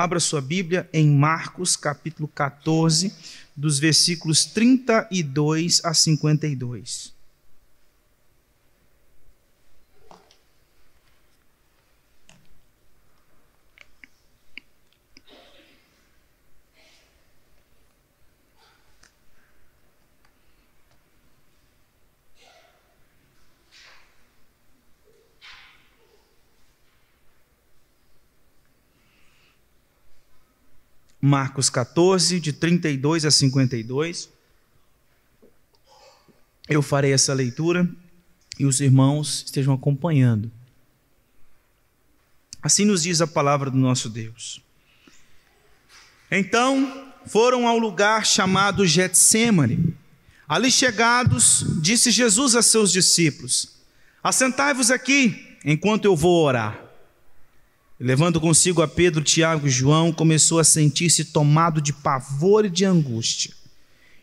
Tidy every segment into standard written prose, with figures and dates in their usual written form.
Abra sua Bíblia em Marcos, capítulo 14, dos versículos 32 a 52. Marcos 14, de 32 a 52. Eu farei essa leitura e os irmãos estejam acompanhando. Assim nos diz a palavra do nosso Deus. Então foram ao lugar chamado Getsêmani. Ali chegados, disse Jesus a seus discípulos: assentai-vos aqui, enquanto eu vou orar. Levando consigo a Pedro, Tiago e João, começou a sentir-se tomado de pavor e de angústia.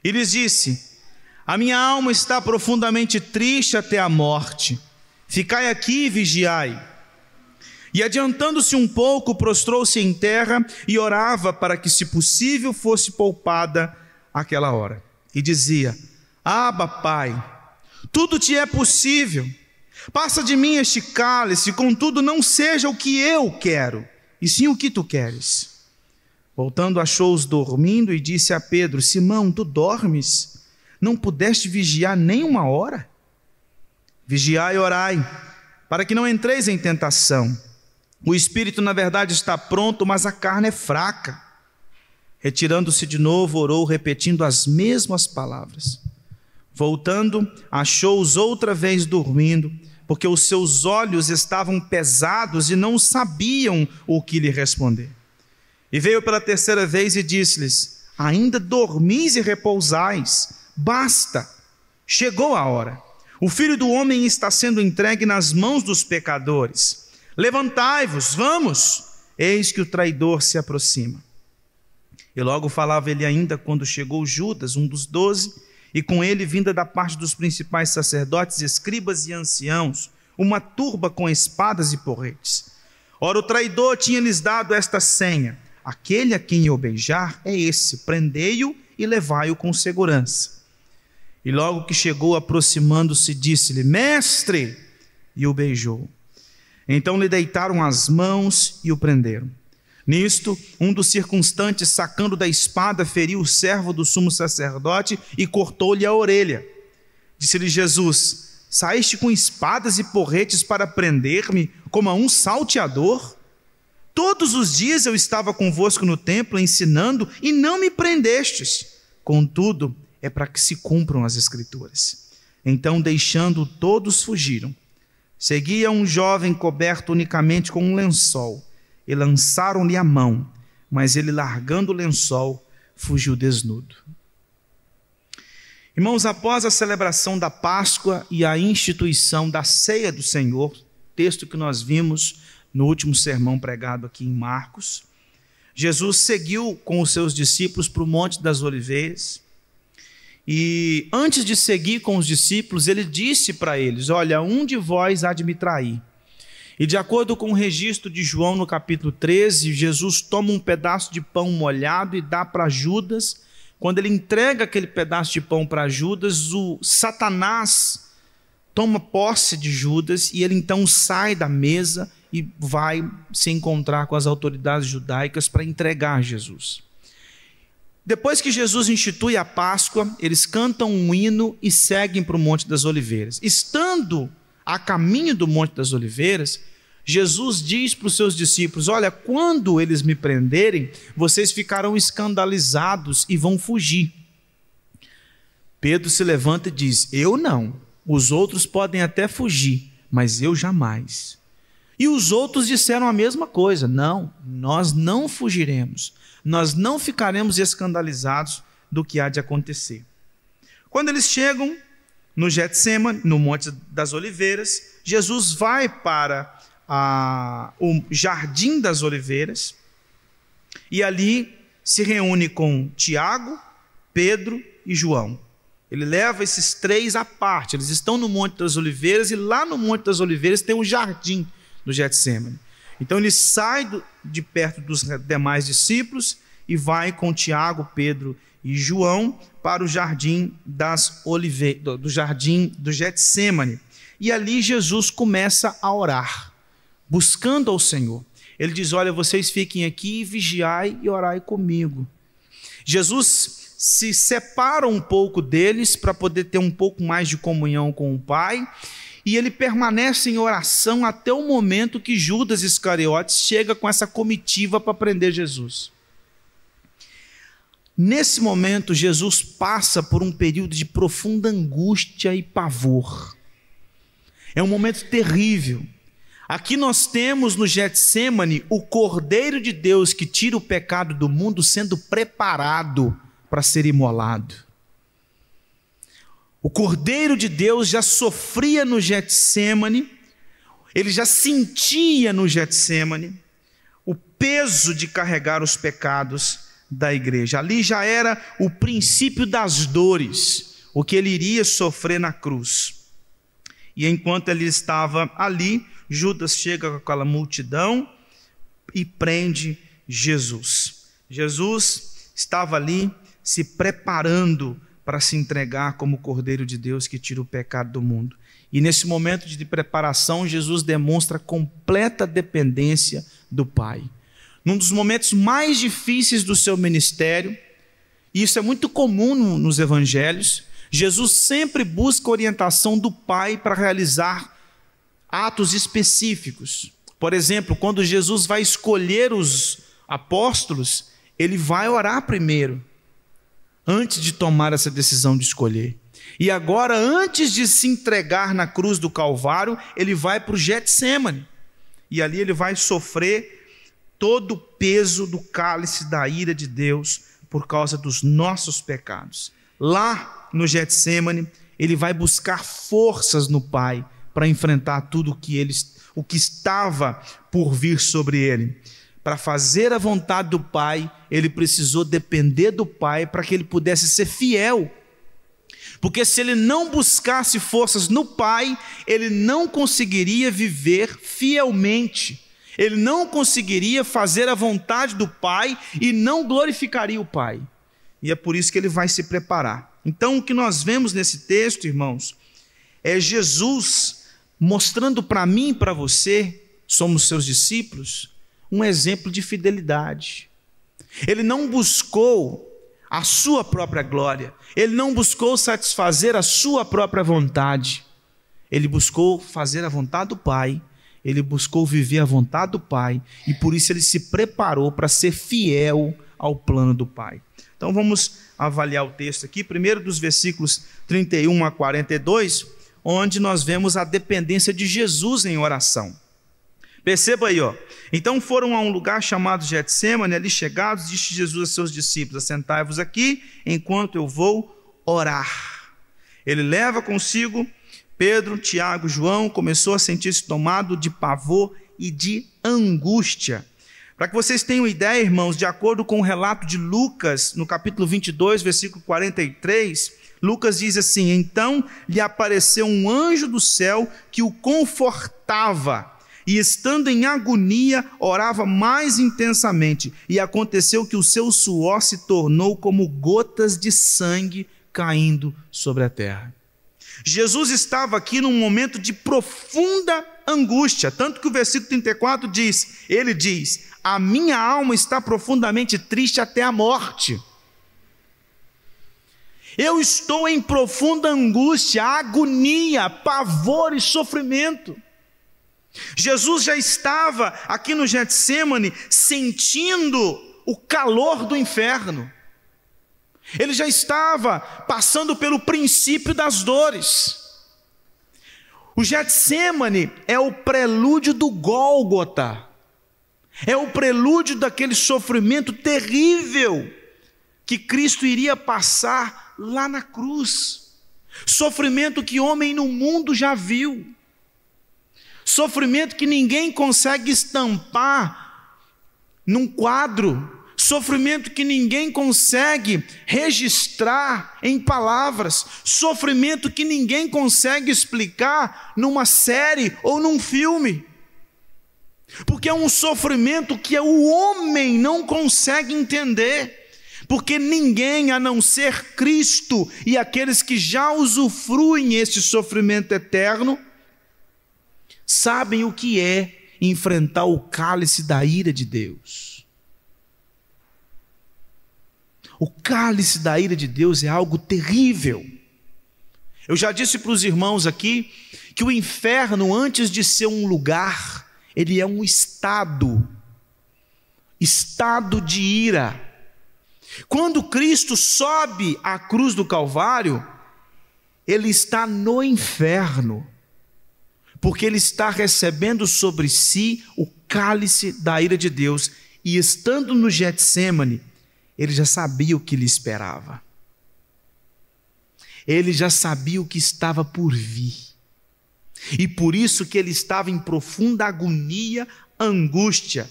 E lhes disse: a minha alma está profundamente triste até a morte. Ficai aqui e vigiai. E adiantando-se um pouco, prostrou-se em terra e orava para que, se possível, fosse poupada aquela hora. E dizia: Abba, Pai, tudo te é possível. Passa de mim este cálice, contudo não seja o que eu quero, e sim o que tu queres. Voltando, achou-os dormindo e disse a Pedro: Simão, tu dormes? Não pudeste vigiar nem uma hora? Vigiai e orai, para que não entreis em tentação. O espírito, na verdade, está pronto, mas a carne é fraca. Retirando-se de novo, orou, repetindo as mesmas palavras. Voltando, achou-os outra vez dormindo, porque os seus olhos estavam pesados e não sabiam o que lhe responder. E veio pela terceira vez e disse-lhes: ainda dormis e repousais? Basta, chegou a hora. O Filho do Homem está sendo entregue nas mãos dos pecadores. Levantai-vos, vamos, eis que o traidor se aproxima. E logo falava ele ainda quando chegou Judas, um dos 12, e com ele, vinda da parte dos principais sacerdotes, escribas e anciãos, uma turba com espadas e porretes. Ora, o traidor tinha-lhes dado esta senha: aquele a quem eu beijar é esse, prendei-o e levai-o com segurança. E logo que chegou, aproximando-se, disse-lhe: Mestre! E o beijou. Então lhe deitaram as mãos e o prenderam. Nisto, um dos circunstantes, sacando da espada, feriu o servo do sumo sacerdote e cortou-lhe a orelha. Disse-lhe Jesus: saíste com espadas e porretes para prender-me como a um salteador? Todos os dias eu estava convosco no templo ensinando e não me prendestes. Contudo, é para que se cumpram as Escrituras. Então, deixando todos, fugiram. Seguia um jovem coberto unicamente com um lençol. E lançaram-lhe a mão, mas ele, largando o lençol, fugiu desnudo. Irmãos, após a celebração da Páscoa e a instituição da ceia do Senhor, texto que nós vimos no último sermão pregado aqui em Marcos, Jesus seguiu com os seus discípulos para o Monte das Oliveiras. E antes de seguir com os discípulos, ele disse para eles: olha, um de vós há de me trair. E de acordo com o registro de João no capítulo 13, Jesus toma um pedaço de pão molhado e dá para Judas. Quando ele entrega aquele pedaço de pão para Judas, o Satanás toma posse de Judas e ele então sai da mesa e vai se encontrar com as autoridades judaicas para entregar Jesus. Depois que Jesus institui a Páscoa, eles cantam um hino e seguem para o Monte das Oliveiras. Estando a caminho do Monte das Oliveiras, Jesus diz para os seus discípulos: olha, quando eles me prenderem, vocês ficarão escandalizados e vão fugir. Pedro se levanta e diz: eu não, os outros podem até fugir, mas eu jamais. E os outros disseram a mesma coisa: não, nós não fugiremos, nós não ficaremos escandalizados do que há de acontecer. Quando eles chegam no Getsêmani, no Monte das Oliveiras, Jesus vai para o Jardim das Oliveiras e ali se reúne com Tiago, Pedro e João. Ele leva esses três à parte, eles estão no Monte das Oliveiras e lá no Monte das Oliveiras tem um jardim do Getsêmani. Então ele sai de perto dos demais discípulos e vai com Tiago, Pedro e João para o jardim do jardim do Getsêmani. E ali Jesus começa a orar, buscando ao Senhor. Ele diz: olha, vocês fiquem aqui, vigiai e orai comigo. Jesus se separa um pouco deles para poder ter um pouco mais de comunhão com o Pai, e ele permanece em oração até o momento que Judas Iscariotes chega com essa comitiva para prender Jesus. Nesse momento, Jesus passa por um período de profunda angústia e pavor. É um momento terrível. Aqui nós temos no Getsêmani o Cordeiro de Deus que tira o pecado do mundo sendo preparado para ser imolado. O Cordeiro de Deus já sofria no Getsêmani, ele já sentia no Getsêmani o peso de carregar os pecados da igreja. Ali já era o princípio das dores, o que ele iria sofrer na cruz. E enquanto ele estava ali, Judas chega com aquela multidão e prende Jesus. Jesus estava ali se preparando para se entregar como Cordeiro de Deus que tira o pecado do mundo. E nesse momento de preparação, Jesus demonstra completa dependência do Pai. Num dos momentos mais difíceis do seu ministério, e isso é muito comum nos evangelhos, Jesus sempre busca orientação do Pai para realizar atos específicos. Por exemplo, quando Jesus vai escolher os apóstolos, ele vai orar primeiro, antes de tomar essa decisão de escolher. E agora, antes de se entregar na cruz do Calvário, ele vai para o Getsêmani. E ali ele vai sofrer todo o peso do cálice da ira de Deus por causa dos nossos pecados. Lá no Getsêmani, ele vai buscar forças no Pai para enfrentar tudo o que estava por vir sobre ele. Para fazer a vontade do Pai, ele precisou depender do Pai para que ele pudesse ser fiel. Porque se ele não buscasse forças no Pai, ele não conseguiria viver fielmente. Ele não conseguiria fazer a vontade do Pai e não glorificaria o Pai. E é por isso que ele vai se preparar. Então, o que nós vemos nesse texto, irmãos, é Jesus mostrando para mim e para você, somos seus discípulos, um exemplo de fidelidade. Ele não buscou a sua própria glória, ele não buscou satisfazer a sua própria vontade, ele buscou fazer a vontade do Pai, ele buscou viver a vontade do Pai, e por isso ele se preparou para ser fiel ao plano do Pai. Então vamos avaliar o texto aqui, primeiro dos versículos 31 a 42, onde nós vemos a dependência de Jesus em oração. Perceba aí, ó. Então foram a um lugar chamado Getsêmani, ali chegados, disse Jesus a seus discípulos: assentai-vos aqui, enquanto eu vou orar. Ele leva consigo Pedro, Tiago, João, começou a sentir-se tomado de pavor e de angústia. Para que vocês tenham ideia, irmãos, de acordo com o relato de Lucas, no capítulo 22, versículo 43, Lucas diz assim: então lhe apareceu um anjo do céu que o confortava, e estando em agonia, orava mais intensamente, e aconteceu que o seu suor se tornou como gotas de sangue caindo sobre a terra. Jesus estava aqui num momento de profunda angústia, tanto que o versículo 34 diz, ele diz: a minha alma está profundamente triste até a morte. Eu estou em profunda angústia, agonia, pavor e sofrimento. Jesus já estava aqui no Getsêmani sentindo o calor do inferno. Ele já estava passando pelo princípio das dores. O Getsêmani é o prelúdio do Gólgota. É o prelúdio daquele sofrimento terrível que Cristo iria passar lá na cruz. Sofrimento que homem no mundo já viu. Sofrimento que ninguém consegue estampar num quadro. Sofrimento que ninguém consegue registrar em palavras. Sofrimento que ninguém consegue explicar numa série ou num filme. Porque é um sofrimento que o homem não consegue entender, porque ninguém a não ser Cristo e aqueles que já usufruem esse sofrimento eterno sabem o que é enfrentar o cálice da ira de Deus. O cálice da ira de Deus é algo terrível. Eu já disse para os irmãos aqui que o inferno, antes de ser um lugar, ele é um estado de ira. Quando Cristo sobe à cruz do Calvário, ele está no inferno, porque ele está recebendo sobre si o cálice da ira de Deus, e estando no Getsêmani, ele já sabia o que lhe esperava. Ele já sabia o que estava por vir. E por isso que ele estava em profunda agonia, angústia.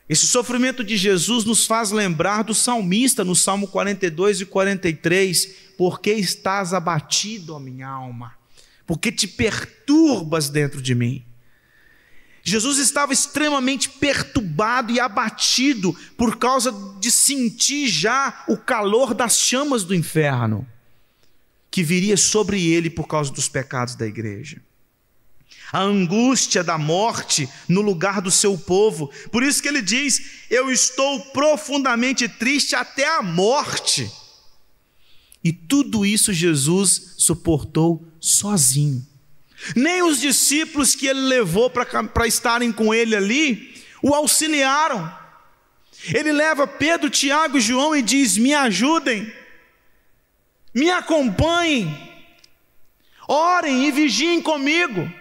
Esse sofrimento de Jesus nos faz lembrar do salmista no Salmo 42 e 43. Por que estás abatido, ó minha alma? Por que te perturbas dentro de mim? Jesus estava extremamente perturbado e abatido por causa de sentir já o calor das chamas do inferno que viria sobre ele por causa dos pecados da igreja. A angústia da morte no lugar do seu povo. Por isso que ele diz: eu estou profundamente triste até a morte. E tudo isso Jesus suportou sozinho. Nem os discípulos que ele levou para estarem com ele ali o auxiliaram. Ele leva Pedro, Tiago e João e diz: me ajudem, me acompanhem, orem e vigiem comigo.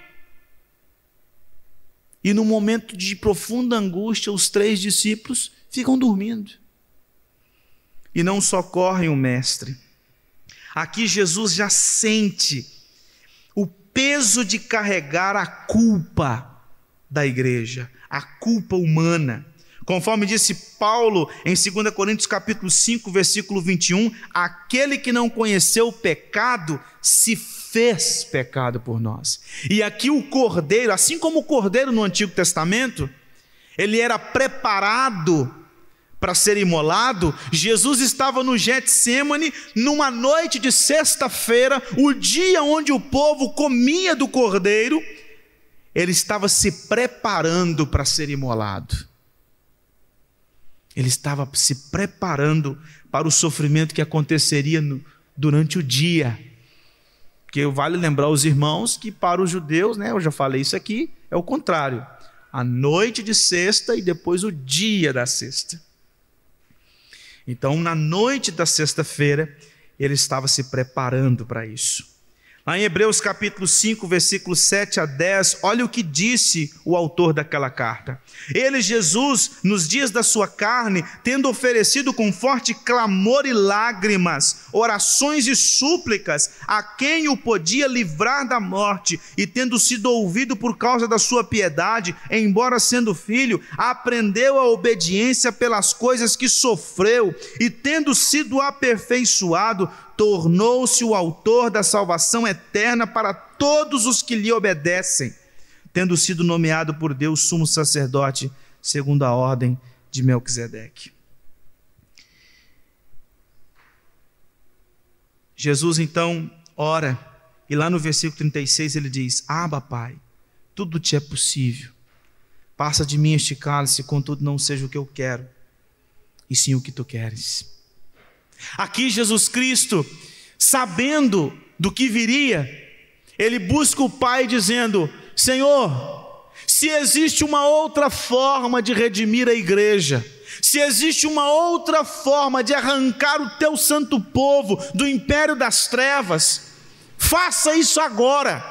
E no momento de profunda angústia, os 3 discípulos ficam dormindo e não socorrem o mestre. Aqui Jesus já sente o peso de carregar a culpa da igreja, a culpa humana. Conforme disse Paulo em 2 Coríntios capítulo 5, versículo 21, aquele que não conheceu o pecado se fez pecado por nós. E aqui o cordeiro, assim como o cordeiro no Antigo Testamento, ele era preparado para ser imolado. Jesus estava no Getsêmani numa noite de sexta-feira, o dia onde o povo comia do cordeiro. Ele estava se preparando para ser imolado. Ele estava se preparando para o sofrimento que aconteceria durante o dia. Porque vale lembrar aos irmãos que para os judeus, eu já falei isso aqui, é o contrário. A noite de sexta e depois o dia da sexta. Então, na noite da sexta-feira, ele estava se preparando para isso. Lá em Hebreus capítulo 5, versículos 7 a 10, olha o que disse o autor daquela carta. Ele, Jesus, nos dias da sua carne, tendo oferecido com forte clamor e lágrimas, orações e súplicas, a quem o podia livrar da morte, e tendo sido ouvido por causa da sua piedade, embora sendo filho, aprendeu a obediência pelas coisas que sofreu, e tendo sido aperfeiçoado, tornou-se o autor da salvação eterna para todos os que lhe obedecem, tendo sido nomeado por Deus sumo sacerdote segundo a ordem de Melquisedeque. Jesus então ora, e lá no versículo 36 ele diz: Abba, Pai, tudo te é possível, passa de mim este cálice, contudo não seja o que eu quero, e sim o que tu queres. Aqui Jesus Cristo, sabendo do que viria, ele busca o Pai dizendo: Senhor, se existe uma outra forma de redimir a igreja, se existe uma outra forma de arrancar o teu santo povo do império das trevas, faça isso agora,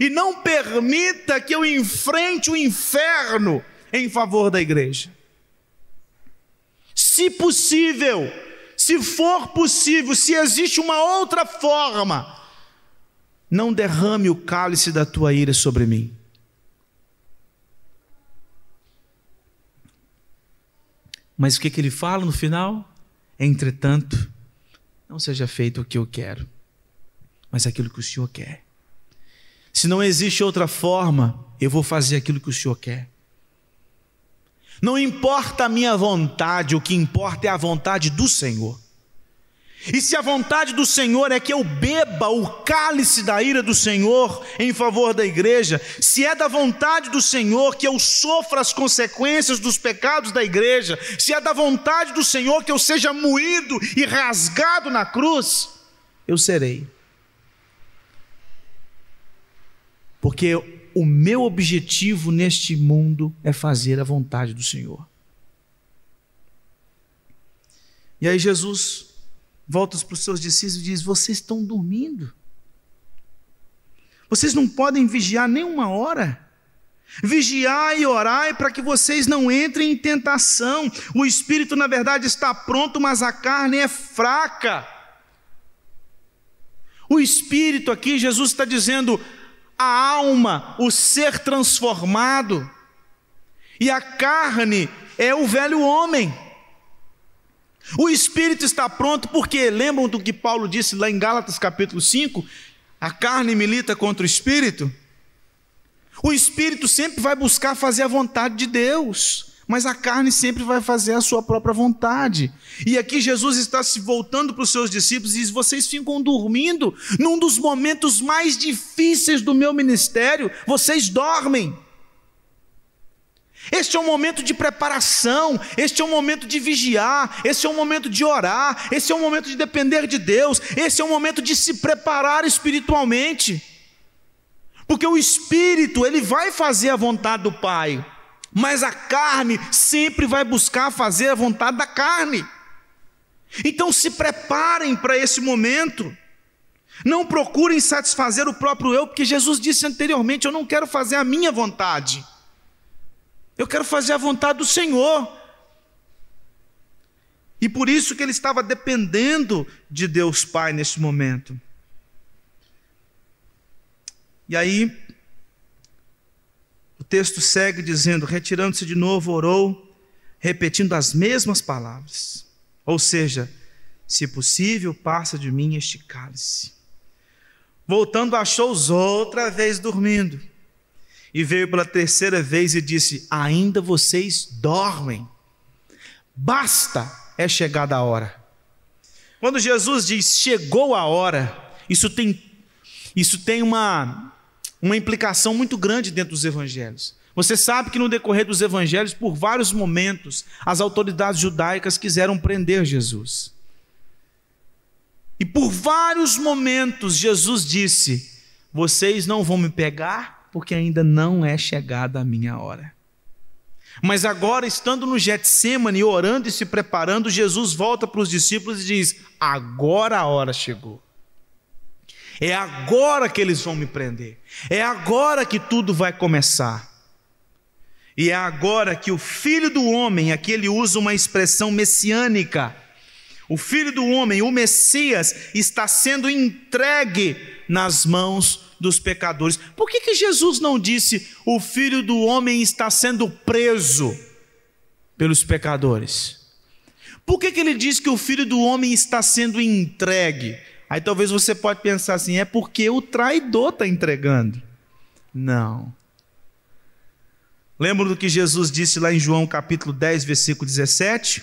e não permita que eu enfrente o inferno em favor da igreja. Se possível, se for possível, se existe uma outra forma, não derrame o cálice da tua ira sobre mim. Mas o que ele fala no final? Entretanto, não seja feito o que eu quero, mas aquilo que o Senhor quer. Se não existe outra forma, eu vou fazer aquilo que o Senhor quer. Não importa a minha vontade, o que importa é a vontade do Senhor. E se a vontade do Senhor é que eu beba o cálice da ira do Senhor em favor da igreja, se é da vontade do Senhor que eu sofra as consequências dos pecados da igreja, se é da vontade do Senhor que eu seja moído e rasgado na cruz, eu serei. Porque o meu objetivo neste mundo é fazer a vontade do Senhor. E aí Jesus volta para os seus discípulos e diz: vocês estão dormindo. Vocês não podem vigiar nem uma hora. Vigiai e orai para que vocês não entrem em tentação. O espírito, na verdade, está pronto, mas a carne é fraca. O espírito aqui, Jesus está dizendo, a alma, o ser transformado. E a carne é o velho homem. O espírito está pronto porque, lembram do que Paulo disse lá em Gálatas capítulo 5? A carne milita contra o espírito. O espírito sempre vai buscar fazer a vontade de Deus, mas a carne sempre vai fazer a sua própria vontade. E aqui Jesus está se voltando para os seus discípulos e diz: vocês ficam dormindo num dos momentos mais difíceis do meu ministério, vocês dormem. Este é um momento de preparação, este é um momento de vigiar, este é um momento de orar, este é um momento de depender de Deus, este é um momento de se preparar espiritualmente. Porque o espírito, ele vai fazer a vontade do Pai, mas a carne sempre vai buscar fazer a vontade da carne. Então se preparem para esse momento. Não procurem satisfazer o próprio eu, porque Jesus disse anteriormente: eu não quero fazer a minha vontade. Eu quero fazer a vontade do Senhor. E por isso que ele estava dependendo de Deus Pai nesse momento. E aí, o texto segue dizendo: retirando-se de novo, orou, repetindo as mesmas palavras. Ou seja, se possível, passa de mim este cálice. Voltando, achou-os outra vez dormindo. E veio pela terceira vez e disse: ainda vocês dormem? Basta, é chegada a hora. Quando Jesus diz chegou a hora, isso tem uma implicação muito grande dentro dos evangelhos. Você sabe que no decorrer dos evangelhos, por vários momentos, as autoridades judaicas quiseram prender Jesus. E por vários momentos Jesus disse: vocês não vão me pegar, porque ainda não é chegada a minha hora. Mas agora, estando no Getsêmani, orando e se preparando, Jesus volta para os discípulos e diz: agora a hora chegou. É agora que eles vão me prender. É agora que tudo vai começar. E é agora que o Filho do Homem, aqui ele usa uma expressão messiânica, o Filho do Homem, o Messias, está sendo entregue nas mãos dos pecadores. Por que Jesus não disse: o Filho do Homem está sendo preso pelos pecadores? Por que ele diz que o Filho do Homem está sendo entregue? Aí talvez você pode pensar assim: é porque o traidor está entregando. Não. Lembra do que Jesus disse lá em João capítulo 10, versículo 17?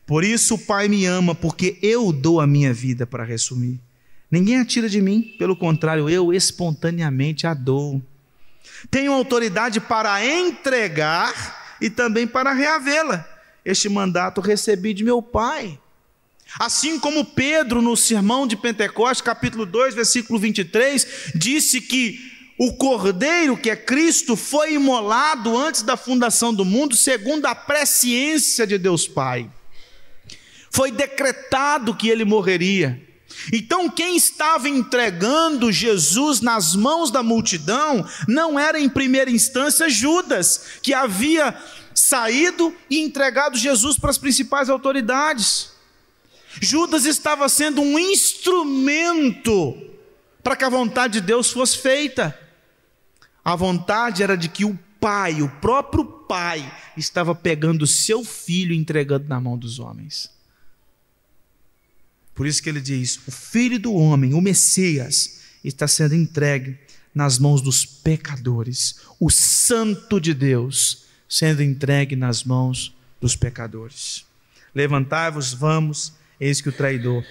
Por isso o Pai me ama, porque eu dou a minha vida para reassumir. Ninguém a tira de mim, pelo contrário, eu espontaneamente a dou. Tenho autoridade para entregar e também para reavê-la. Este mandato recebi de meu Pai. Assim como Pedro, no sermão de Pentecostes, capítulo 2, versículo 23, disse que o Cordeiro, que é Cristo, foi imolado antes da fundação do mundo, segundo a presciência de Deus Pai. Foi decretado que ele morreria. Então quem estava entregando Jesus nas mãos da multidão não era em primeira instância Judas, que havia saído e entregado Jesus para as principais autoridades. Judas estava sendo um instrumento para que a vontade de Deus fosse feita. A vontade era de que o Pai, o próprio Pai, estava pegando o seu filho e entregando na mão dos homens. Por isso que ele diz: o Filho do Homem, o Messias, está sendo entregue nas mãos dos pecadores. O Santo de Deus sendo entregue nas mãos dos pecadores. Levantai-vos, vamos, eis que o traidor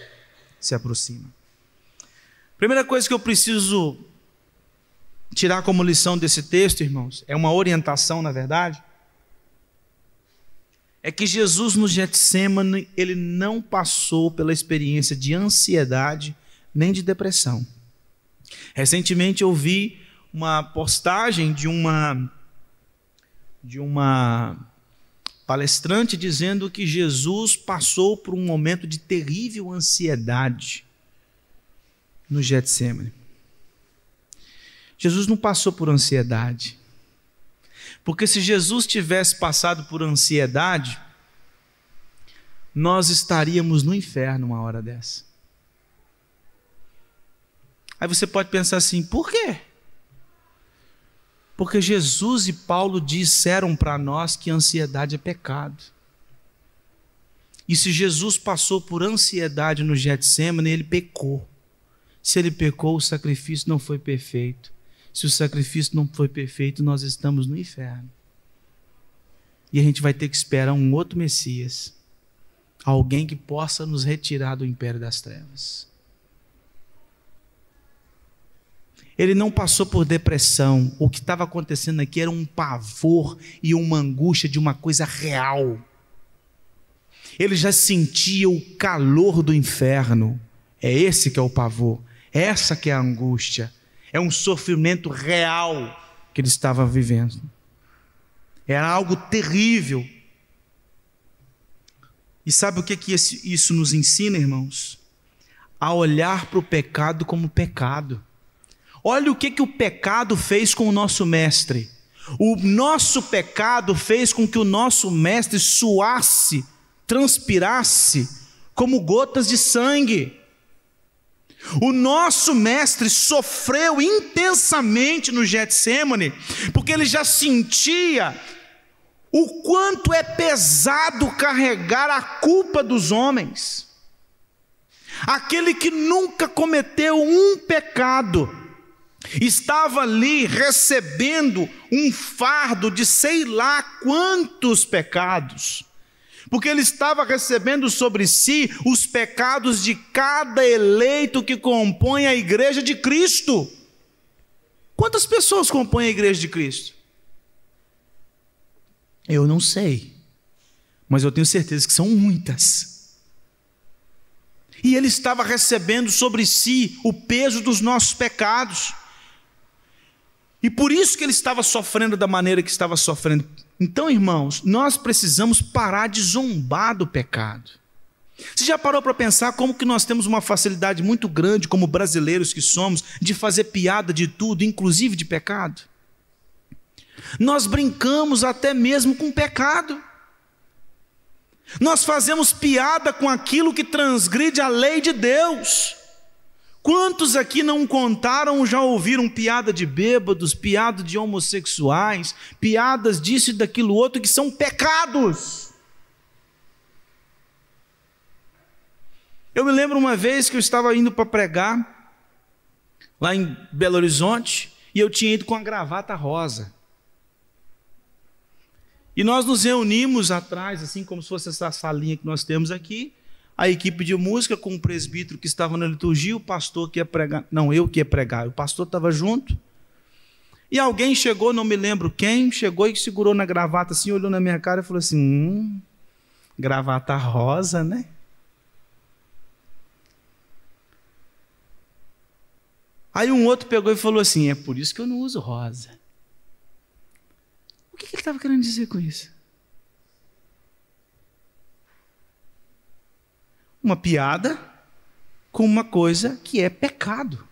se aproxima. Primeira coisa que eu preciso tirar como lição desse texto, irmãos, é uma orientação, na verdade, é que Jesus no Getsemane, ele não passou pela experiência de ansiedade nem de depressão. Recentemente eu vi uma postagem de uma palestrante dizendo que Jesus passou por um momento de terrível ansiedade no Getsemane. Jesus não passou por ansiedade. Porque se Jesus tivesse passado por ansiedade, nós estaríamos no inferno uma hora dessa. Aí você pode pensar assim, por quê? Porque Jesus e Paulo disseram para nós que ansiedade é pecado. E se Jesus passou por ansiedade no Getsemane, ele pecou. Se ele pecou, o sacrifício não foi perfeito. Se o sacrifício não foi perfeito, nós estamos no inferno. E a gente vai ter que esperar um outro Messias. Alguém que possa nos retirar do império das trevas. Ele não passou por depressão. O que estava acontecendo aqui era um pavor e uma angústia de uma coisa real. Ele já sentia o calor do inferno. É esse que é o pavor. Essa que é a angústia. É um sofrimento real que ele estava vivendo. Era algo terrível. E sabe o que isso nos ensina, irmãos? A olhar para o pecado como pecado. Olha o que o pecado fez com o nosso mestre. O nosso pecado fez com que o nosso mestre suasse, transpirasse como gotas de sangue. O nosso mestre sofreu intensamente no Getsemane, porque ele já sentia o quanto é pesado carregar a culpa dos homens. Aquele que nunca cometeu um pecado, estava ali recebendo um fardo de sei lá quantos pecados, porque ele estava recebendo sobre si os pecados de cada eleito que compõe a igreja de Cristo. Quantas pessoas compõem a igreja de Cristo? Eu não sei, mas eu tenho certeza que são muitas. E ele estava recebendo sobre si o peso dos nossos pecados. E por isso que ele estava sofrendo da maneira que estava sofrendo. Então, irmãos, nós precisamos parar de zombar do pecado. Você já parou para pensar como que nós temos uma facilidade muito grande, como brasileiros que somos, de fazer piada de tudo, inclusive de pecado? Nós brincamos até mesmo com pecado. Nós fazemos piada com aquilo que transgride a lei de Deus. Quantos aqui não contaram ou já ouviram piada de bêbados, piada de homossexuais, piadas disso e daquilo outro que são pecados? Eu me lembro uma vez que eu estava indo para pregar lá em Belo Horizonte e eu tinha ido com a gravata rosa. E nós nos reunimos atrás, assim como se fosse essa salinha que nós temos aqui, a equipe de música com o presbítero que estava na liturgia, o pastor que ia pregar, não, eu que ia pregar, o pastor estava junto, e alguém chegou, não me lembro quem, chegou e segurou na gravata assim, olhou na minha cara e falou assim, gravata rosa, né? Aí um outro pegou e falou assim, é por isso que eu não uso rosa. O que ele estava querendo dizer com isso? Uma piada com uma coisa que é pecado.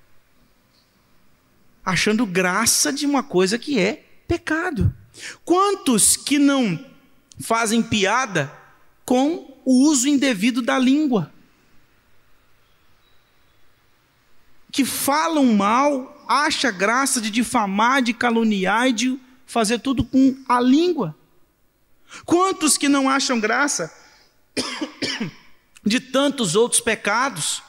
Achando graça de uma coisa que é pecado. Quantos que não fazem piada com o uso indevido da língua? Que falam mal, acham graça de difamar, de caluniar e de fazer tudo com a língua. Quantos que não acham graça de tantos outros pecados,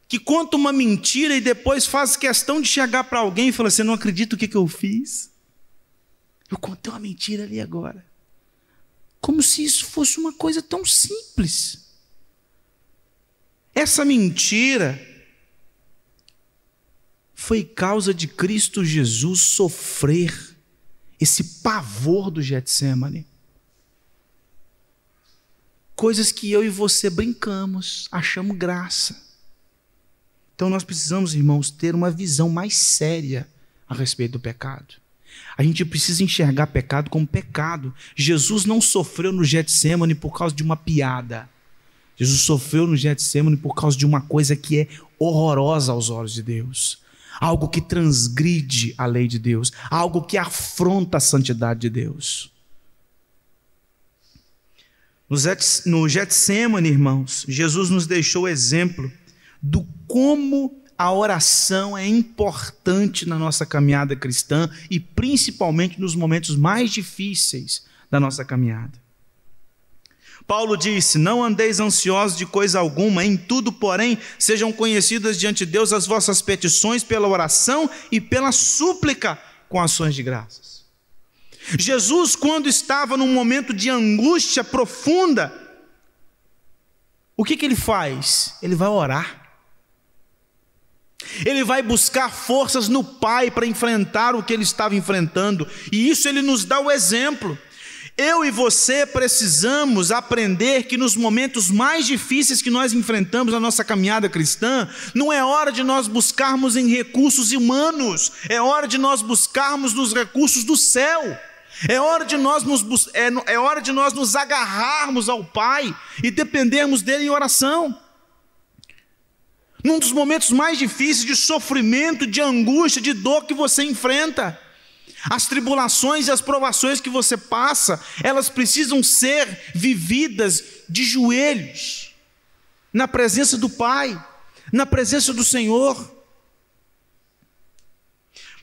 que conta uma mentira e depois faz questão de chegar para alguém e falar assim, não acredito o que eu fiz. Eu contei uma mentira ali agora. Como se isso fosse uma coisa tão simples. Essa mentira foi causa de Cristo Jesus sofrer esse pavor do Getsêmani. Coisas que eu e você brincamos, achamos graça. Então nós precisamos, irmãos, ter uma visão mais séria a respeito do pecado. A gente precisa enxergar pecado como pecado. Jesus não sofreu no Getsêmani por causa de uma piada. Jesus sofreu no Getsêmani por causa de uma coisa que é horrorosa aos olhos de Deus. Algo que transgride a lei de Deus. Algo que afronta a santidade de Deus. No Getsêmani, irmãos, Jesus nos deixou o exemplo do como a oração é importante na nossa caminhada cristã e principalmente nos momentos mais difíceis da nossa caminhada. Paulo disse: não andeis ansiosos de coisa alguma, em tudo, porém, sejam conhecidas diante de Deus as vossas petições pela oração e pela súplica com ações de graças. Jesus, quando estava num momento de angústia profunda, o que ele faz? Ele vai orar. Ele vai buscar forças no Pai para enfrentar o que ele estava enfrentando, e isso ele nos dá o exemplo. Eu e você precisamos aprender que nos momentos mais difíceis que nós enfrentamos na nossa caminhada cristã, não é hora de nós buscarmos em recursos humanos, é hora de nós buscarmos nos recursos do céu. É hora de nós nos agarrarmos ao Pai e dependermos dele em oração. Num dos momentos mais difíceis de sofrimento, de angústia, de dor que você enfrenta, as tribulações e as provações que você passa, elas precisam ser vividas de joelhos, na presença do Pai, na presença do Senhor.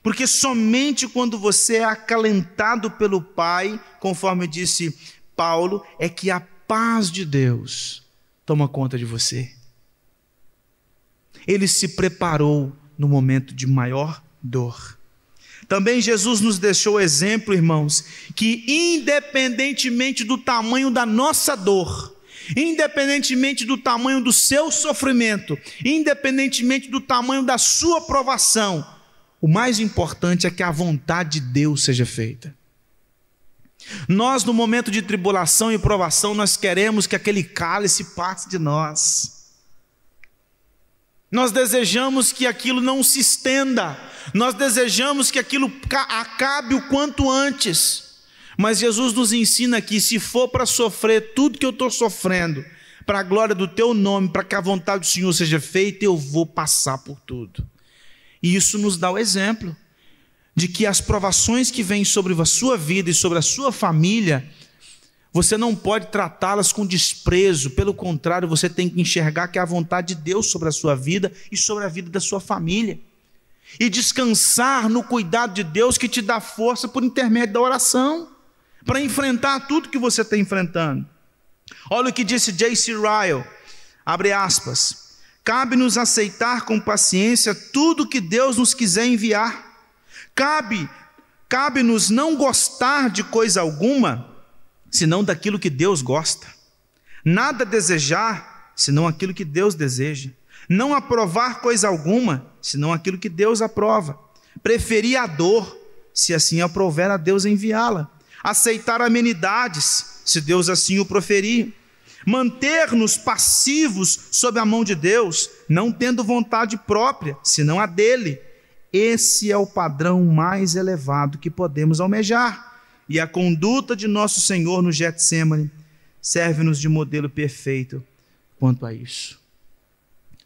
Porque somente quando você é acalentado pelo Pai, conforme disse Paulo, é que a paz de Deus toma conta de você. Ele se preparou no momento de maior dor. Também Jesus nos deixou exemplo, irmãos, que independentemente do tamanho da nossa dor, independentemente do tamanho do seu sofrimento, independentemente do tamanho da sua provação, o mais importante é que a vontade de Deus seja feita. Nós, no momento de tribulação e provação, nós queremos que aquele cálice passe de nós. Nós desejamos que aquilo não se estenda, nós desejamos que aquilo acabe o quanto antes. Mas Jesus nos ensina que se for para sofrer tudo que eu estou sofrendo, para a glória do teu nome, para que a vontade do Senhor seja feita, eu vou passar por tudo. E isso nos dá o exemplo de que as provações que vêm sobre a sua vida e sobre a sua família, você não pode tratá-las com desprezo. Pelo contrário, você tem que enxergar que é a vontade de Deus sobre a sua vida e sobre a vida da sua família. E descansar no cuidado de Deus que te dá força por intermédio da oração, para enfrentar tudo que você está enfrentando. Olha o que disse J.C. Ryle, abre aspas: cabe-nos aceitar com paciência tudo que Deus nos quiser enviar. Cabe-nos não gostar de coisa alguma, senão daquilo que Deus gosta. Nada desejar, senão aquilo que Deus deseja. Não aprovar coisa alguma, senão aquilo que Deus aprova. Preferir a dor, se assim aprouver a Deus enviá-la. Aceitar amenidades, se Deus assim o proferir. Manter-nos passivos sob a mão de Deus, não tendo vontade própria, senão a dele. Esse é o padrão mais elevado que podemos almejar. E a conduta de nosso Senhor no Getsêmani serve-nos de modelo perfeito quanto a isso.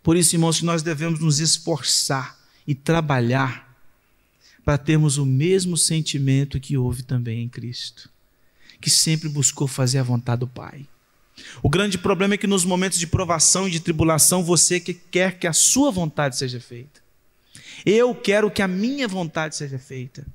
Por isso, irmãos, que nós devemos nos esforçar e trabalhar para termos o mesmo sentimento que houve também em Cristo, que sempre buscou fazer a vontade do Pai. O grande problema é que nos momentos de provação e de tribulação, você que quer que a sua vontade seja feita. Eu quero que a minha vontade seja feita.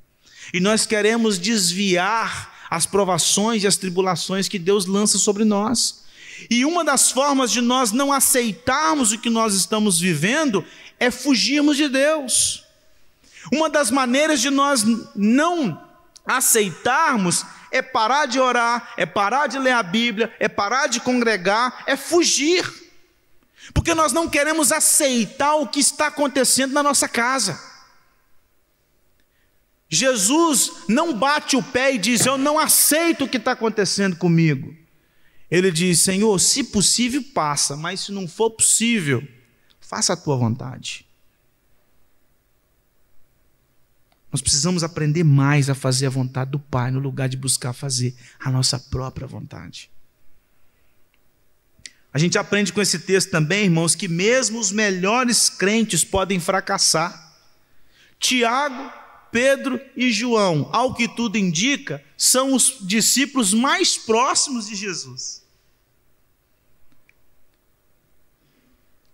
E nós queremos desviar as provações e as tribulações que Deus lança sobre nós. E uma das formas de nós não aceitarmos o que nós estamos vivendo é fugirmos de Deus. Uma das maneiras de nós não aceitarmos é parar de orar, é parar de ler a Bíblia, é parar de congregar, é fugir. Porque nós não queremos aceitar o que está acontecendo na nossa casa. Jesus não bate o pé e diz: eu não aceito o que está acontecendo comigo. Ele diz: Senhor, se possível passa, mas se não for possível, faça a tua vontade. Nós precisamos aprender mais a fazer a vontade do Pai, no lugar de buscar fazer a nossa própria vontade. A gente aprende com esse texto também, irmãos, que mesmo os melhores crentes podem fracassar. Tiago, Pedro e João, ao que tudo indica, são os discípulos mais próximos de Jesus.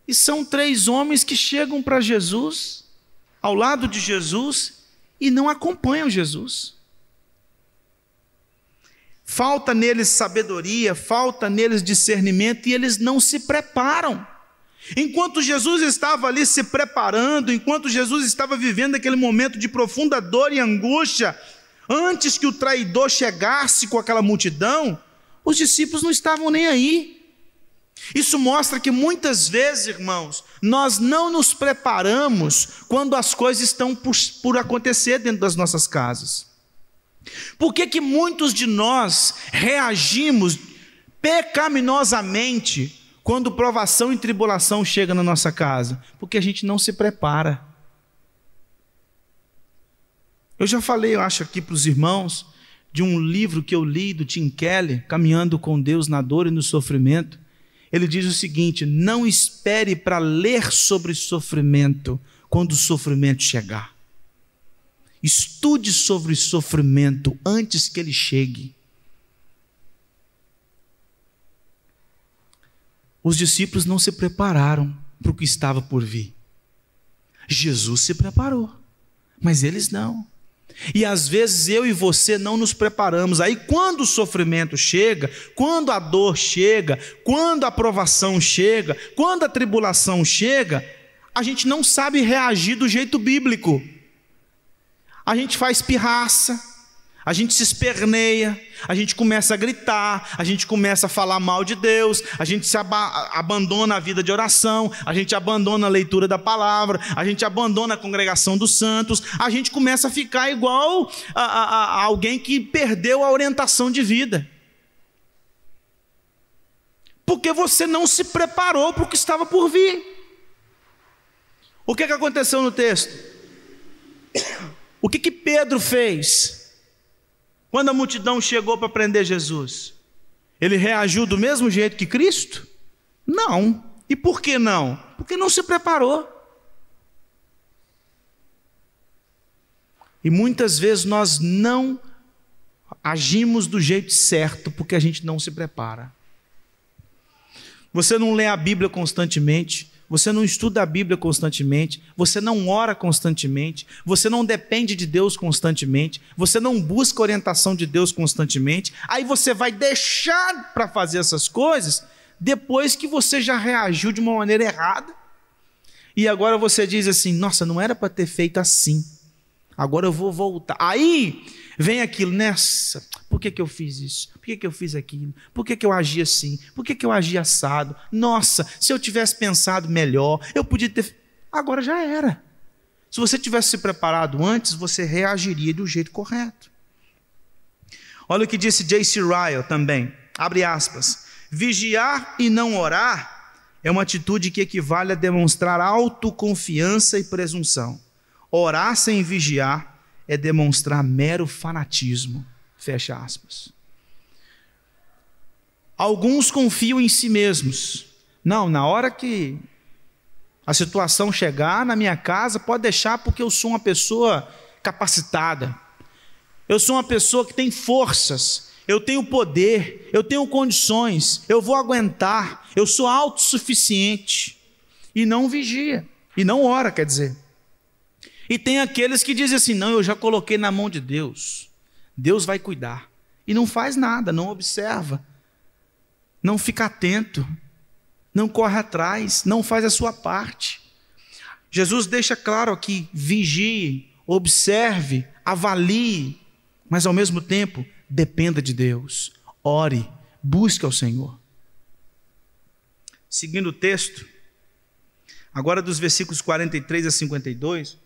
E são 3 homens que chegam para Jesus, ao lado de Jesus, e não acompanham Jesus. Falta neles sabedoria, falta neles discernimento, e eles não se preparam. Enquanto Jesus estava ali se preparando, enquanto Jesus estava vivendo aquele momento de profunda dor e angústia, antes que o traidor chegasse com aquela multidão, os discípulos não estavam nem aí. Isso mostra que muitas vezes, irmãos, nós não nos preparamos quando as coisas estão por acontecer dentro das nossas casas. Por que muitos de nós reagimos pecaminosamente quando provação e tribulação chegam na nossa casa? Porque a gente não se prepara. Eu já falei, eu acho, aqui para os irmãos, de um livro que eu li do Tim Keller, Caminhando com Deus na Dor e no Sofrimento. Ele diz o seguinte: não espere para ler sobre sofrimento quando o sofrimento chegar. Estude sobre sofrimento antes que ele chegue. Os discípulos não se prepararam para o que estava por vir. Jesus se preparou, mas eles não. E às vezes eu e você não nos preparamos. Aí quando o sofrimento chega, quando a dor chega, quando a provação chega, quando a tribulação chega, a gente não sabe reagir do jeito bíblico. A gente faz pirraça, a gente se esperneia, a gente começa a gritar, a gente começa a falar mal de Deus, a gente se abandona a vida de oração, a gente abandona a leitura da palavra, a gente abandona a congregação dos santos, a gente começa a ficar igual a alguém que perdeu a orientação de vida. Porque você não se preparou para o que estava por vir. O que aconteceu no texto? O que Pedro fez quando a multidão chegou para prender Jesus? Ele reagiu do mesmo jeito que Cristo? Não. E por que não? Porque não se preparou. E muitas vezes nós não agimos do jeito certo porque a gente não se prepara. Você não lê a Bíblia constantemente, você não estuda a Bíblia constantemente, você não ora constantemente, você não depende de Deus constantemente, você não busca a orientação de Deus constantemente, aí você vai deixar para fazer essas coisas depois que você já reagiu de uma maneira errada, e agora você diz assim: nossa, não era para ter feito assim, agora eu vou voltar. Aí vem aquilo: nessa, por que eu fiz isso? Por que eu fiz aquilo? Por que eu agi assim? Por que eu agi assado? Nossa, se eu tivesse pensado melhor, eu podia ter... Agora já era. Se você tivesse se preparado antes, você reagiria do jeito correto. Olha o que disse J.C. Ryle também, abre aspas: vigiar e não orar é uma atitude que equivale a demonstrar autoconfiança e presunção. Orar sem vigiar é demonstrar mero fanatismo. Fecha aspas. Alguns confiam em si mesmos. Não, na hora que a situação chegar na minha casa, pode deixar, porque eu sou uma pessoa capacitada. Eu sou uma pessoa que tem forças, eu tenho poder, eu tenho condições, eu vou aguentar, eu sou autossuficiente. E não vigia, e não ora, quer dizer. E tem aqueles que dizem assim: não, eu já coloquei na mão de Deus, Deus vai cuidar. E não faz nada, não observa, não fica atento, não corre atrás, não faz a sua parte. Jesus deixa claro aqui: vigie, observe, avalie mas ao mesmo tempo, dependa de Deus. Ore, busque ao Senhor. Seguindo o texto, agora dos versículos 43 a 52,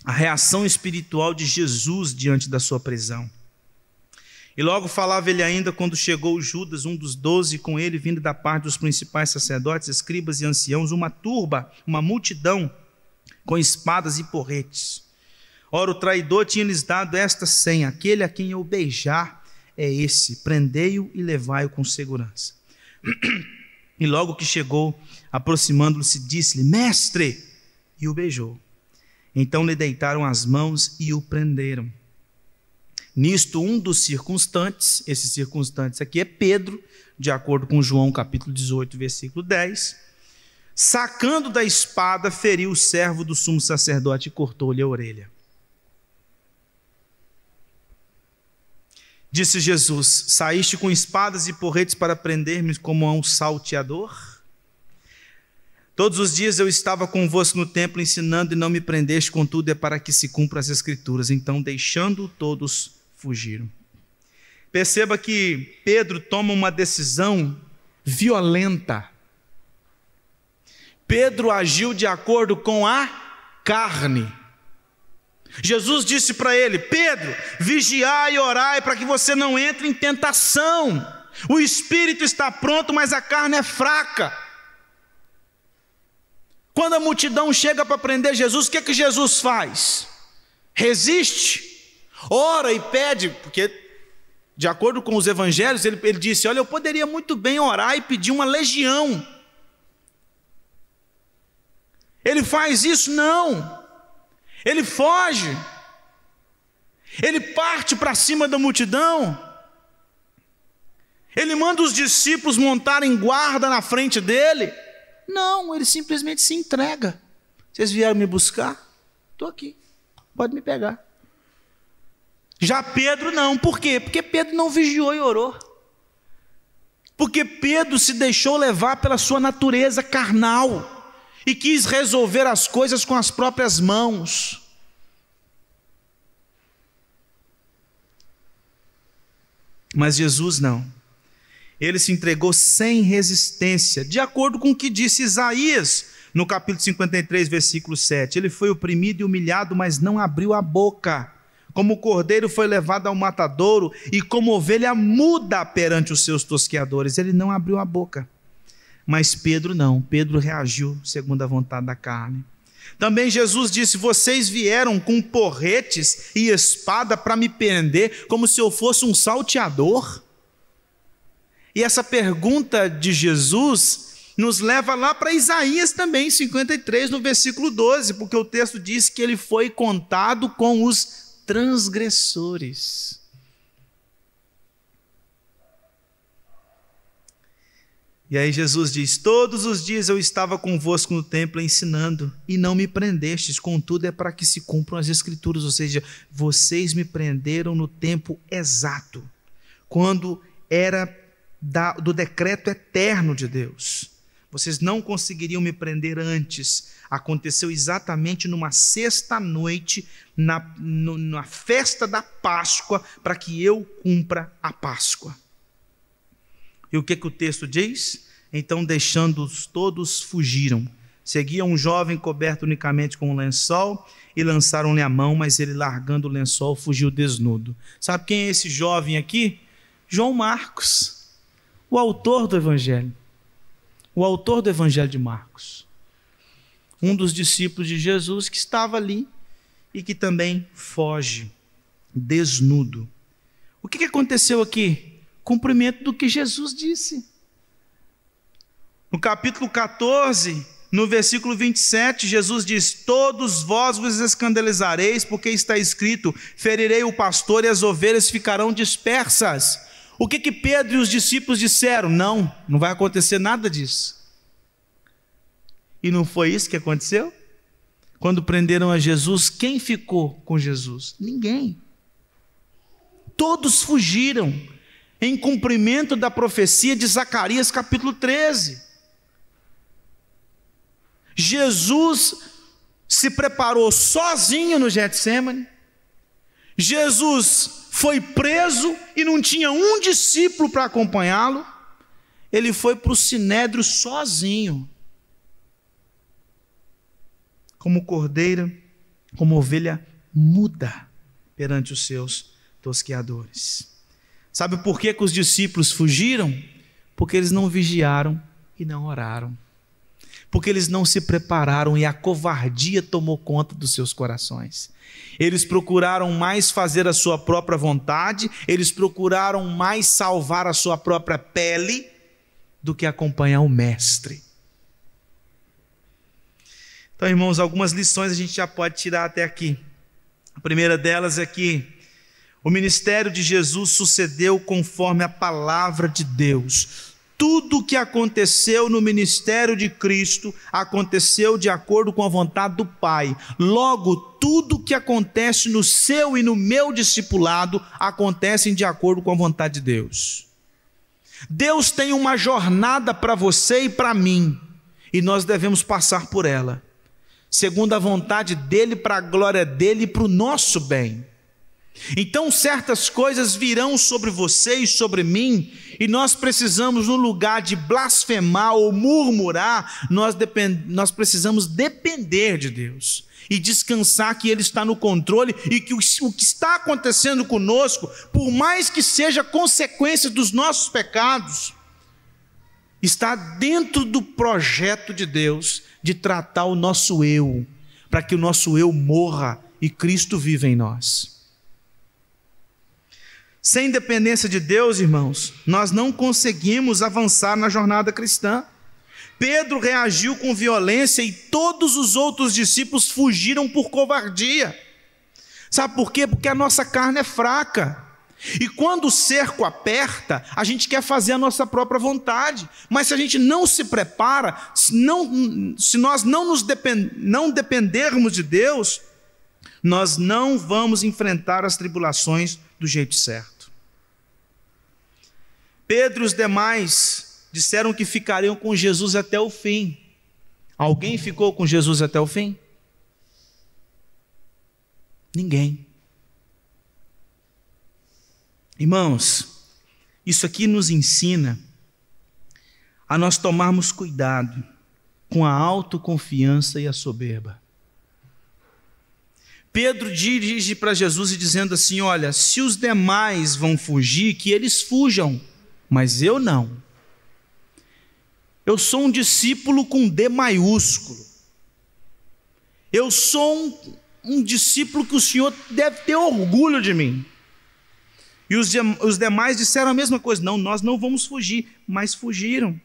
a reação espiritual de Jesus diante da sua prisão. E logo falava ele ainda quando chegou Judas, um dos 12, com ele, vindo da parte dos principais sacerdotes, escribas e anciãos, uma turba, uma multidão, com espadas e porretes. Ora, o traidor tinha-lhes dado esta senha: aquele a quem eu beijar é esse, prendei-o e levai-o com segurança. E logo que chegou, aproximando-se, disse-lhe: mestre, e o beijou. Então lhe deitaram as mãos e o prenderam. Nisto, um dos circunstantes, esses circunstantes aqui é Pedro, de acordo com João capítulo 18, versículo 10, sacando da espada, feriu o servo do sumo sacerdote e cortou-lhe a orelha. Disse Jesus: saíste com espadas e porretes para prender-me como a um salteador? Todos os dias eu estava convosco no templo ensinando e não me prendeste, contudo é para que se cumpram as Escrituras. Então, deixando todos, fugiram. Perceba que Pedro toma uma decisão violenta. Pedro agiu de acordo com a carne. Jesus disse para ele: Pedro, vigiai e orai para que você não entre em tentação. O espírito está pronto, mas a carne é fraca. Quando a multidão chega para prender Jesus, o que é que Jesus faz? Resiste, ora e pede, porque de acordo com os evangelhos, ele disse: olha, eu poderia muito bem orar e pedir uma legião. Ele faz isso? Não. Ele foge, ele parte para cima da multidão, ele manda os discípulos montarem guarda na frente dele. Não, ele simplesmente se entrega. Vocês vieram me buscar? Estou aqui, pode me pegar. Já Pedro não. Por quê? Porque Pedro não vigiou e orou. Porque Pedro se deixou levar pela sua natureza carnal e quis resolver as coisas com as próprias mãos. Mas Jesus não. Ele se entregou sem resistência, de acordo com o que disse Isaías, no capítulo 53, versículo 7. Ele foi oprimido e humilhado, mas não abriu a boca. Como o cordeiro foi levado ao matadouro, e como ovelha muda perante os seus tosqueadores, ele não abriu a boca. Mas Pedro não, Pedro reagiu segundo a vontade da carne. Também Jesus disse: vocês vieram com porretes e espada para me prender, como se eu fosse um salteador? E essa pergunta de Jesus nos leva lá para Isaías também, 53, no versículo 12, porque o texto diz que ele foi contado com os transgressores. E aí Jesus diz: todos os dias eu estava convosco no templo ensinando, e não me prendestes, contudo é para que se cumpram as Escrituras. Ou seja, vocês me prenderam no tempo exato, quando era do decreto eterno de Deus. Vocês não conseguiriam me prender antes. Aconteceu exatamente numa sexta-noite, na festa da Páscoa, para que eu cumpra a Páscoa. E o que o texto diz? Então, deixando-os todos, fugiram. Seguia um jovem coberto unicamente com um lençol, e lançaram-lhe a mão, mas ele, largando o lençol, fugiu desnudo. Sabe quem é esse jovem aqui? João Marcos, o autor do Evangelho. O autor do Evangelho de Marcos. Um dos discípulos de Jesus que estava ali e que também foge, desnudo. O que aconteceu aqui? Cumprimento do que Jesus disse. No capítulo 14, no versículo 27, Jesus diz: todos vós vos escandalizareis, porque está escrito: ferirei o pastor e as ovelhas ficarão dispersas. O que Pedro e os discípulos disseram? Não vai acontecer nada disso. E não foi isso que aconteceu? Quando prenderam a Jesus, quem ficou com Jesus? Ninguém. Todos fugiram, em cumprimento da profecia de Zacarias capítulo 13. Jesus se preparou sozinho no Getsemane, Jesus foi preso e não tinha um discípulo para acompanhá-lo. Ele foi para o sinédrio sozinho, como cordeira, como ovelha muda perante os seus tosqueadores. Sabe por que os discípulos fugiram? Porque eles não vigiaram e não oraram. Porque eles não se prepararam e a covardia tomou conta dos seus corações. Eles procuraram mais fazer a sua própria vontade, eles procuraram mais salvar a sua própria pele do que acompanhar o Mestre. Então, irmãos, algumas lições a gente já pode tirar até aqui. A primeira delas é que o ministério de Jesus sucedeu conforme a palavra de Deus. Tudo o que aconteceu no ministério de Cristo aconteceu de acordo com a vontade do Pai. Logo, tudo o que acontece no seu e no meu discipulado acontece de acordo com a vontade de Deus. Deus tem uma jornada para você e para mim, e nós devemos passar por ela, segundo a vontade dEle, para a glória dEle e para o nosso bem. Então certas coisas virão sobre você e sobre mim, e nós precisamos, no lugar de blasfemar ou murmurar, nós precisamos depender de Deus e descansar que Ele está no controle, e que o que está acontecendo conosco, por mais que seja consequência dos nossos pecados, está dentro do projeto de Deus de tratar o nosso eu, para que o nosso eu morra e Cristo viva em nós. Sem dependência de Deus, irmãos, nós não conseguimos avançar na jornada cristã. Pedro reagiu com violência e todos os outros discípulos fugiram por covardia. Sabe por quê? Porque a nossa carne é fraca. E quando o cerco aperta, a gente quer fazer a nossa própria vontade. Mas se a gente não se prepara, se nós não dependermos de Deus, nós não vamos enfrentar as tribulações do jeito certo. Pedro e os demais disseram que ficariam com Jesus até o fim. Alguém ficou com Jesus até o fim? Ninguém. Irmãos, isso aqui nos ensina a nós tomarmos cuidado com a autoconfiança e a soberba. Pedro dirige para Jesus e dizendo assim: olha, se os demais vão fugir, que eles fujam, mas eu não. Eu sou um discípulo com D maiúsculo. Eu sou um discípulo que o Senhor deve ter orgulho de mim. E os demais disseram a mesma coisa: não, nós não vamos fugir, mas fugiram.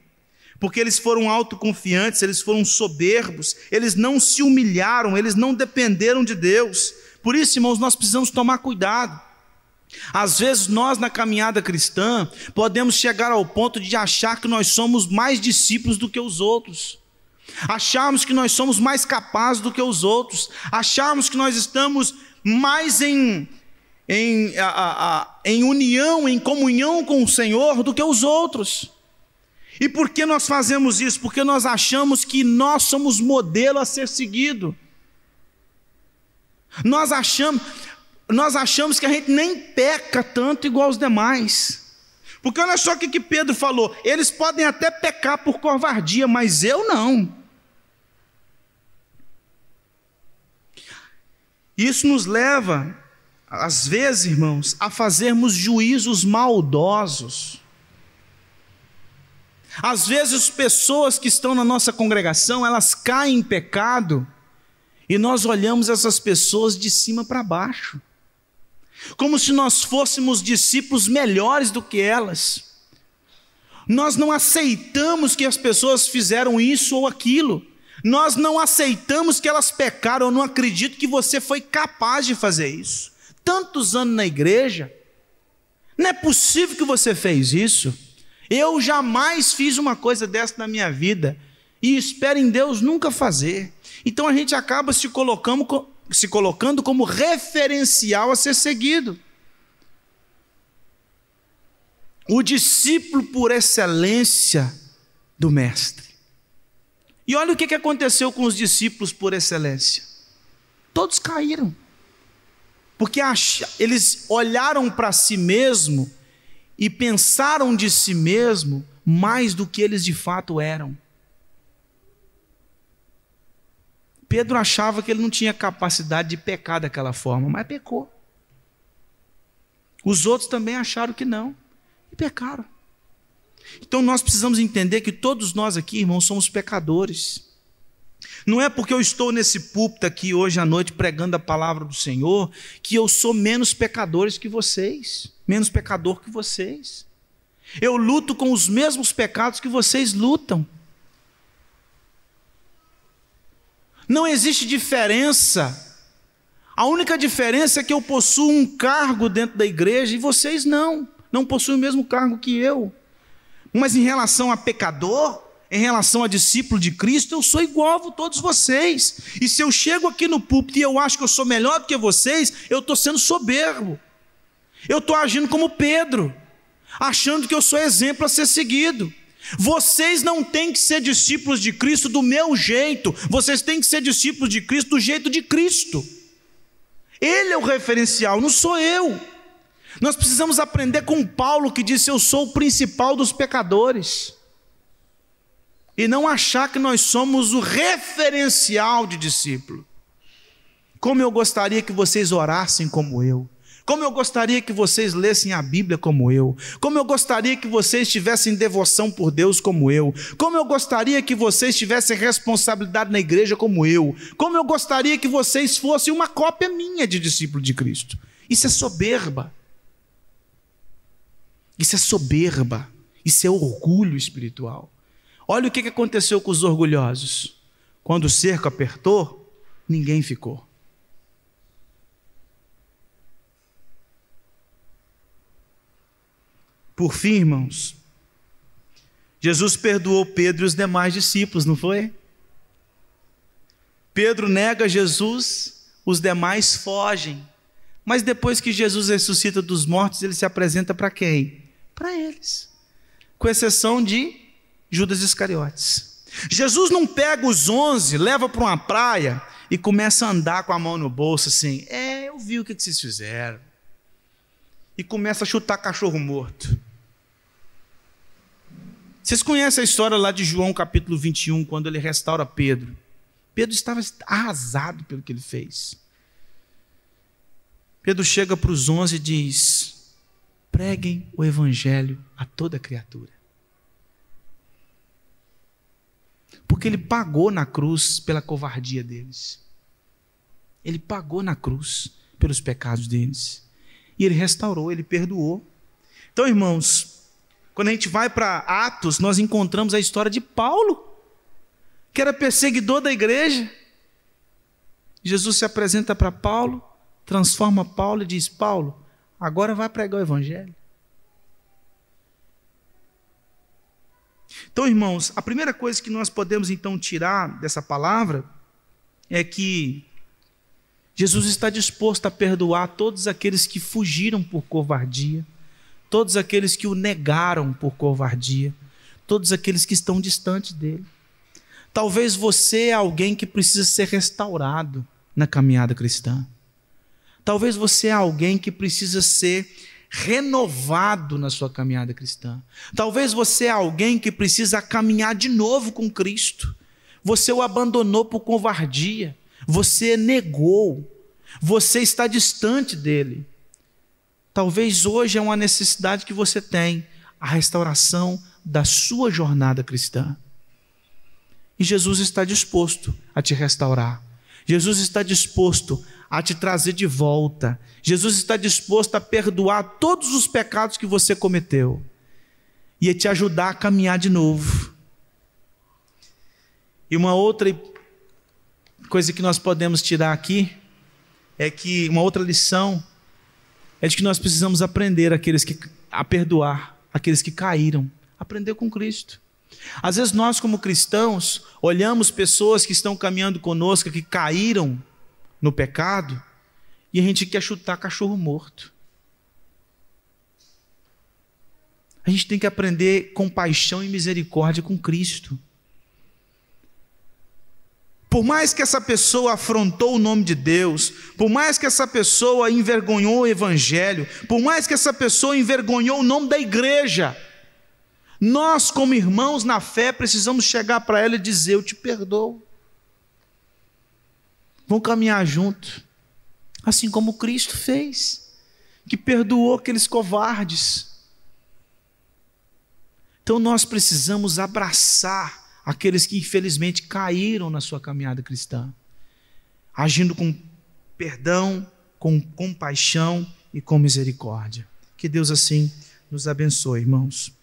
Porque eles foram autoconfiantes, eles foram soberbos, eles não se humilharam, eles não dependeram de Deus. Por isso, irmãos, nós precisamos tomar cuidado. Às vezes nós, na caminhada cristã, podemos chegar ao ponto de achar que nós somos mais discípulos do que os outros, acharmos que nós somos mais capazes do que os outros, acharmos que nós estamos mais em união, em comunhão com o Senhor do que os outros. E por que nós fazemos isso? Porque nós achamos que nós somos modelo a ser seguido. Nós achamos que a gente nem peca tanto igual os demais. Porque olha só o que Pedro falou: eles podem até pecar por covardia, mas eu não. Isso nos leva, às vezes, irmãos, a fazermos juízos maldosos. Às vezes pessoas que estão na nossa congregação, elas caem em pecado, e nós olhamos essas pessoas de cima para baixo, como se nós fôssemos discípulos melhores do que elas. Nós não aceitamos que as pessoas fizeram isso ou aquilo, nós não aceitamos que elas pecaram. Eu não acredito que você foi capaz de fazer isso, tantos anos na igreja, não é possível que você fez isso. Eu jamais fiz uma coisa dessa na minha vida, e espero em Deus nunca fazer. Então a gente acaba se colocando como referencial a ser seguido. O discípulo por excelência do Mestre. E olha o que aconteceu com os discípulos por excelência. Todos caíram. Porque eles olharam para si mesmo e pensaram de si mesmo mais do que eles de fato eram. Pedro achava que ele não tinha capacidade de pecar daquela forma, mas pecou. Os outros também acharam que não, e pecaram. Então nós precisamos entender que todos nós aqui, irmãos, somos pecadores. Não é porque eu estou nesse púlpito aqui hoje à noite pregando a palavra do Senhor que eu sou menos pecador que vocês. Eu luto com os mesmos pecados que vocês lutam. Não existe diferença. A única diferença é que eu possuo um cargo dentro da igreja e vocês não possuem o mesmo cargo que eu. Mas em relação a pecador, em relação a discípulo de Cristo, eu sou igual a todos vocês. E se eu chego aqui no púlpito e eu acho que eu sou melhor do que vocês, eu estou sendo soberbo. Eu estou agindo como Pedro, achando que eu sou exemplo a ser seguido. Vocês não têm que ser discípulos de Cristo do meu jeito, vocês têm que ser discípulos de Cristo do jeito de Cristo. Ele é o referencial, não sou eu. Nós precisamos aprender com Paulo, que disse: eu sou o principal dos pecadores. E não achar que nós somos o referencial de discípulo. Como eu gostaria que vocês orassem como eu. Como eu gostaria que vocês lessem a Bíblia como eu. Como eu gostaria que vocês tivessem devoção por Deus como eu. Como eu gostaria que vocês tivessem responsabilidade na igreja como eu. Como eu gostaria que vocês fossem uma cópia minha de discípulo de Cristo. Isso é soberba. Isso é soberba. Isso é orgulho espiritual. Olha o que aconteceu com os orgulhosos. Quando o cerco apertou, ninguém ficou. Por fim, irmãos, Jesus perdoou Pedro e os demais discípulos, não foi? Pedro nega Jesus, os demais fogem. Mas depois que Jesus ressuscita dos mortos, ele se apresenta para quem? Para eles. Com exceção de Judas Iscariotes. Jesus não pega os 11, leva para uma praia e começa a andar com a mão no bolso assim: eu vi o que vocês fizeram. E começa a chutar cachorro morto. Vocês conhecem a história lá de João capítulo 21, quando ele restaura Pedro. Pedro estava arrasado pelo que ele fez. Pedro chega para os 11 e diz: preguem o evangelho a toda criatura. Porque ele pagou na cruz pela covardia deles. Ele pagou na cruz pelos pecados deles. E ele restaurou, ele perdoou. Então, irmãos, quando a gente vai para Atos, nós encontramos a história de Paulo, que era perseguidor da igreja. Jesus se apresenta para Paulo, transforma Paulo e diz: Paulo, agora vai pregar o evangelho. Então, irmãos, a primeira coisa que nós podemos então tirar dessa palavra é que Jesus está disposto a perdoar todos aqueles que fugiram por covardia, todos aqueles que o negaram por covardia, todos aqueles que estão distantes dele. Talvez você é alguém que precisa ser restaurado na caminhada cristã. Talvez você é alguém que precisa ser renovado na sua caminhada cristã. Talvez você é alguém que precisa caminhar de novo com Cristo. Você o abandonou por covardia, você negou, você está distante dele. Talvez hoje é uma necessidade que você tem, a restauração da sua jornada cristã. E Jesus está disposto a te restaurar. Jesus está disposto a te trazer de volta. Jesus está disposto a perdoar todos os pecados que você cometeu e a te ajudar a caminhar de novo. E uma outra coisa que nós podemos tirar aqui é que uma outra lição é de que nós precisamos aprender a perdoar aqueles que caíram, aprender com Cristo. Às vezes nós, como cristãos, olhamos pessoas que estão caminhando conosco, que caíram no pecado, e a gente quer chutar cachorro morto. A gente tem que aprender compaixão e misericórdia com Cristo. Por mais que essa pessoa afrontou o nome de Deus, por mais que essa pessoa envergonhou o evangelho, por mais que essa pessoa envergonhou o nome da igreja, nós, como irmãos na fé, precisamos chegar para ela e dizer: eu te perdoo. Vamos caminhar junto, assim como Cristo fez, que perdoou aqueles covardes. Então nós precisamos abraçar aqueles que infelizmente caíram na sua caminhada cristã, agindo com perdão, com compaixão e com misericórdia. Que Deus assim nos abençoe, irmãos.